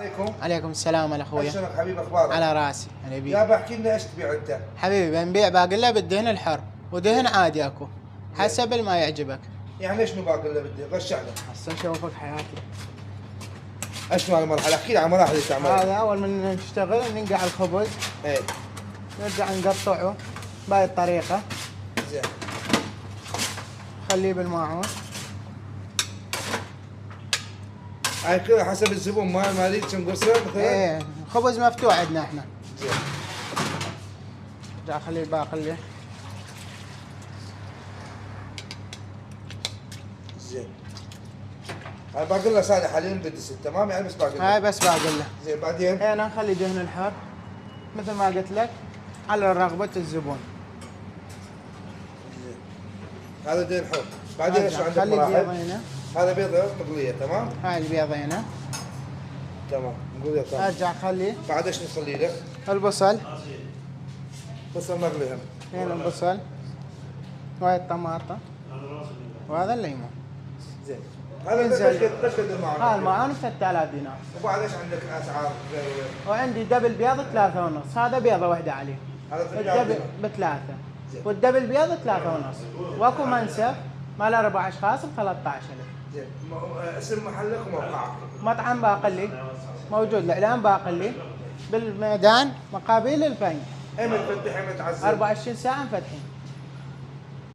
عليكم. عليكم السلام يا اخويا. شلونك حبيبي، اخبارك؟ على راسي حبيبي. يا بحكي لنا ايش تبيع انت؟ حبيبي بنبيع باقله بالدهن الحر ودهن عادي اكو حسب ما يعجبك. يعني شنو باقي بدي غشعنا هسه نشوفك حياتي. شنو هالمرحله؟ احكي لي عن مراحل اللي تعملها. هذا اول من نشتغل ننقع الخبز. ايه. نرجع نقطعه بهاي الطريقه. زين. خليه بالماعون. هاي كلها حسب الزبون ما اريد نقصر مثلا. ايه خبز مفتوح عندنا احنا. زين. رجع اخلي الباقله. زين. هاي باقي ساده حاليا بدس تمام، يعني بس باقي. هاي بس باقله. زين بعدين. ايه نخلي دهن الحر مثل ما قلت لك على رغبه الزبون. زين. هذا دين حر. بعدين شو عندك خلي مراحل؟ بيضينه. هذا بيضه مقليه تمام؟ هاي البيضينه. تمام مقليه تمام. ارجع خلي بعد ايش نخلي له؟ البصل. بصل مقلي هم. هنا البصل وهاي الطماطة وهذا الليمون. زين. هذا قد المعون؟ هذا المعون ب 3000 دينار. وبعد ايش عندك اسعار غير؟ وعندي دبل بيض 3 ونص، هذا بيضة واحدة عليه. هذا الدبل ب3 والدبل بيض 3 ونص. واكو منسف مال 4 اشخاص ب 13000. زين. اسم محلك وموقعك؟ مطعم باقلي موجود، الاعلان باقلي بالميدان مقابل الفنج. ايمت فتح ايمت عزل؟ 24 ساعة مفتحين.